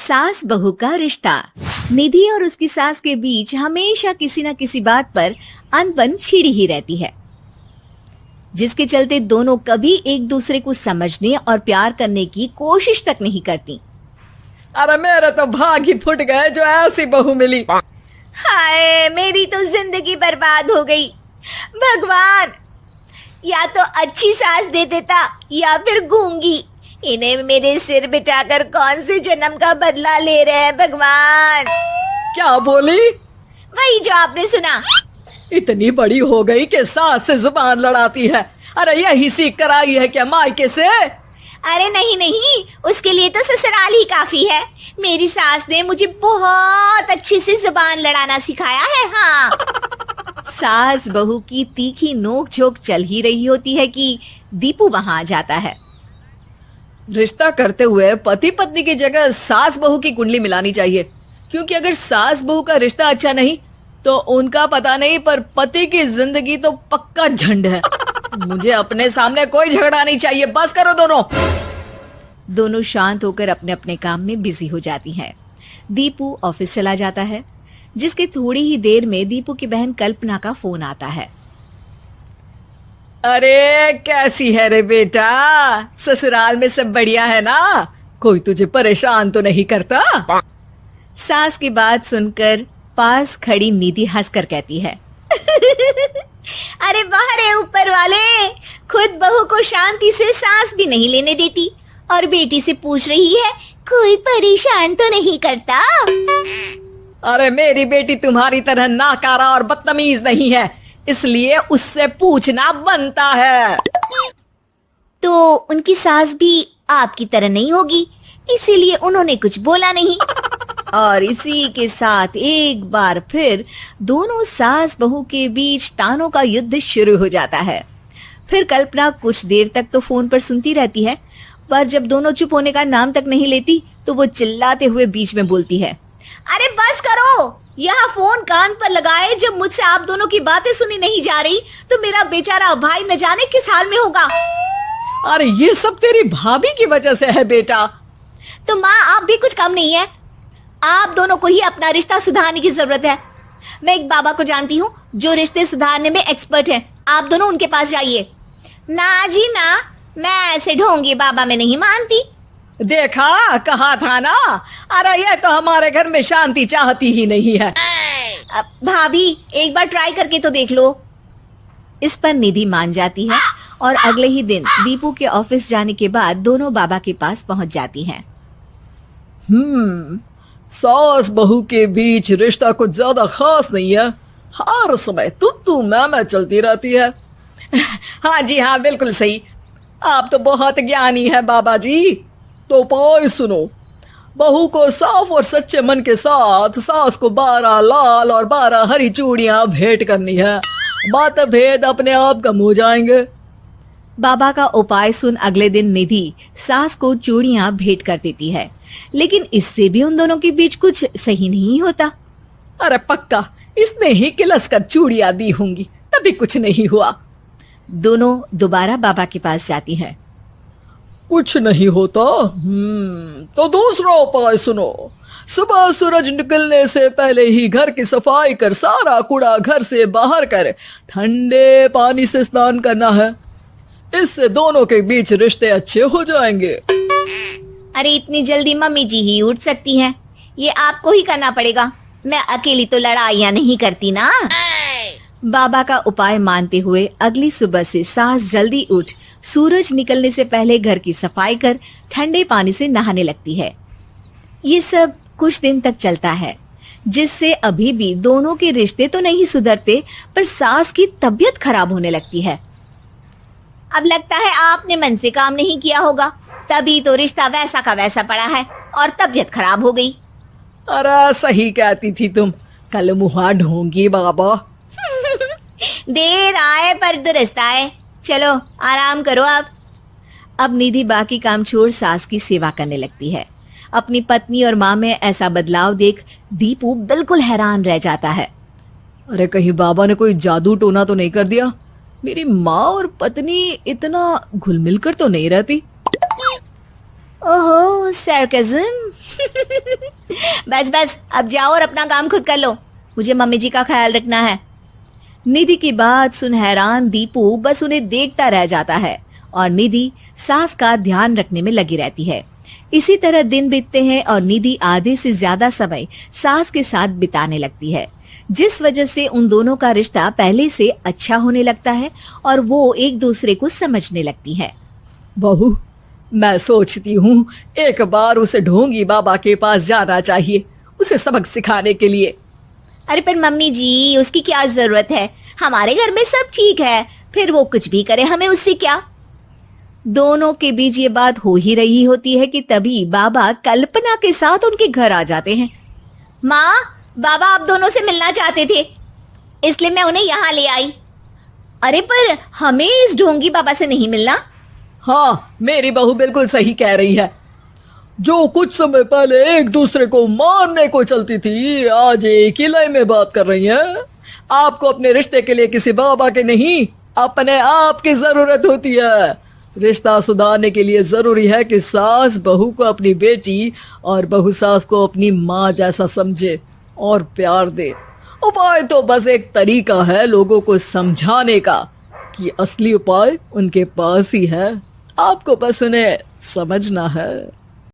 सास बहू का रिश्ता। निधि और उसकी सास के बीच हमेशा किसी न किसी बात पर अनबन छिड़ी ही रहती है, जिसके चलते दोनों कभी एक दूसरे को समझने और प्यार करने की कोशिश तक नहीं करती। अरे मेरे तो भाग ही फुट गए जो ऐसी बहू मिली। हाय, मेरी तो जिंदगी बर्बाद हो गई। भगवान, या तो अच्छी सास दे देता या फिर गूंगी। इन्हें मेरे सिर बिठाकर कौन से जन्म का बदला ले रहे हैं भगवान। क्या बोली? वही जो आपने सुना। इतनी बड़ी हो गई कि सास से जुबान लड़ाती है। अरे यही सीख कर आई है क्या मायके से? अरे नहीं नहीं, उसके लिए तो ससुराल ही काफी है। मेरी सास ने मुझे बहुत अच्छे से जुबान लड़ाना सिखाया है। हाँ। सास बहू की तीखी नोक झोंक चल ही रही होती है कि दीपू वहां आ जाता है। रिश्ता करते हुए पति पत्नी की जगह सास बहू की कुंडली मिलानी चाहिए, क्योंकि अगर सास बहू का रिश्ता अच्छा नहीं तो उनका पता नहीं, पर पति की जिंदगी तो पक्का झंड है। मुझे अपने सामने कोई झगड़ा नहीं चाहिए। बस करो दोनों। दोनों शांत होकर अपने अपने काम में बिजी हो जाती हैं। दीपू ऑफिस चला जाता है, जिसके थोड़ी ही देर में दीपू की बहन कल्पना का फोन आता है। अरे कैसी है रे बेटा? ससुराल में सब बढ़िया है ना? कोई तुझे परेशान तो नहीं करता? सास की बात सुनकर पास खड़ी निधि हंसकर कहती है, अरे बाहर है ऊपर वाले, खुद बहू को शांति से सांस भी नहीं लेने देती और बेटी से पूछ रही है कोई परेशान तो नहीं करता। अरे मेरी बेटी तुम्हारी तरह नाकारा और बदतमीज नहीं है, इसलिए उससे पूछना बनता है। तो उनकी सास भी आपकी तरह नहीं होगी, इसीलिए उन्होंने कुछ बोला नहीं। और इसी के साथ एक बार फिर दोनों सास बहू के बीच तानों का युद्ध शुरू हो जाता है। फिर कल्पना कुछ देर तक तो फोन पर सुनती रहती है, पर जब दोनों चुप होने का नाम तक नहीं लेती तो वो चिल्लाते हुए बीच में बोलती है, अरे बस करो, यहाँ फोन कान पर लगाए जब मुझसे आप दोनों की बातें सुनी नहीं जा रही तो मेरा बेचारा भाई न जाने किस हाल में होगा। अरे ये सब तेरी भाभी की वजह से है बेटा। तो माँ, आप भी कुछ कम नहीं है। आप दोनों को ही अपना रिश्ता सुधारने की जरूरत है। मैं एक बाबा को जानती हूँ जो रिश्ते सुधारने में एक्सपर्ट हैं। आप दोनों उनके पास जाइए। ना जी ना, मैं ऐसे ढोंगी बाबा में नहीं मानती। देखा, कहा था ना। अरे ये तो हमारे घर में शांति चाहती ही नहीं है। भाभी, एक बार ट्राई करके तो देख लो। इस पर निधि मान जाती है और अगले ही दिन दीपू के ऑफिस जाने के बाद दोनों बाबा के पास पहुंच जाती हैं। सास बहू के बीच रिश्ता कुछ ज्यादा खास नहीं है। हर समय तू मैं चलती रहती है। हाँ जी हाँ, बिल्कुल सही। आप तो बहुत ज्ञानी है बाबा जी। तो उपाय सुनो। बहू को साफ और सच्चे मन के साथ सास को 12 लाल और 12 हरी चूड़ियां भेंट करनी है। मतभेद अपने आप कम हो जाएंगे। बाबा का उपाय सुन अगले दिन निधि सास को चूड़ियां भेंट कर देती है, लेकिन इससे भी उन दोनों के बीच कुछ सही नहीं होता। अरे पक्का इसने ही किलस कर चूड़ियां दी होंगी, तभी कुछ नहीं हुआ। दोनों दोबारा बाबा के पास जाती हैं। कुछ नहीं होता। तो दूसरा उपाय सुनो। सुबह सूरज निकलने से पहले ही घर की सफाई कर सारा कूड़ा घर से बाहर कर ठंडे पानी से स्नान करना है। इससे दोनों के बीच रिश्ते अच्छे हो जाएंगे। अरे इतनी जल्दी मम्मी जी ही उठ सकती हैं? ये आपको ही करना पड़ेगा। मैं अकेली तो लड़ाइयाँ नहीं करती ना। बाबा का उपाय मानते हुए अगली सुबह से सास जल्दी उठ सूरज निकलने से पहले घर की सफाई कर ठंडे पानी से नहाने लगती है। ये सब कुछ दिन तक चलता है, जिससे अभी भी दोनों के रिश्ते तो नहीं सुधरते, पर सास की तबीयत खराब होने लगती है। अब लगता है आपने मन से काम नहीं किया होगा, तभी तो रिश्ता वैसा का वैसा पड़ा है और तबीयत खराब हो गई। अरे सही कहती थी तुम। कल मुहा ढोंगी बाबा। देर आए पर दुरुस्त आए। चलो आराम करो अब निधि बाकी काम छोड़ सास की सेवा करने लगती है। अपनी पत्नी और माँ में ऐसा बदलाव देख दीपू बिल्कुल हैरान रह जाता है। अरे कहीं बाबा ने कोई जादू टोना तो नहीं कर दिया? मेरी माँ और पत्नी इतना घुल मिल कर तो नहीं रहती। ओहो सरकज़म। बस बस अब जाओ और अपना काम खुद कर लो, मुझे मम्मी जी का ख्याल रखना है। निधि की बात सुन हैरान दीपू बस उन्हें देखता रह जाता है और निधि सास का ध्यान रखने में लगी रहती है। इसी तरह दिन बीतते हैं और निधि आधे से ज्यादा समय सास के साथ बिताने लगती है, जिस वजह से उन दोनों का रिश्ता पहले से अच्छा होने लगता है और वो एक दूसरे को समझने लगती है। बहू, मैं सोचती हूँ एक बार उसे ढोंगी बाबा के पास जाना चाहिए, उसे सबक सिखाने के लिए। अरे पर मम्मी जी, उसकी क्या जरूरत है, हमारे घर में सब ठीक है, फिर वो कुछ भी करे हमें उससे क्या। दोनों के बीच ये बात हो ही रही होती है कि तभी बाबा कल्पना के साथ उनके घर आ जाते हैं। माँ, बाबा आप दोनों से मिलना चाहते थे, इसलिए मैं उन्हें यहाँ ले आई। अरे पर हमें इस ढोंगी बाबा से नहीं मिलना। हाँ, मेरी बहू बिल्कुल सही कह रही है। जो कुछ समय पहले एक दूसरे को मारने को चलती थी, आज एक ही लय में बात कर रही है। आपको अपने रिश्ते के लिए किसी बाबा के नहीं, अपने आप की जरूरत होती है। रिश्ता सुधारने के लिए जरूरी है कि सास बहू को अपनी बेटी और बहू सास को अपनी माँ जैसा समझे और प्यार दे। उपाय तो बस एक तरीका है लोगों को समझाने का कि असली उपाय उनके पास ही है, आपको बस उन्हें समझना है।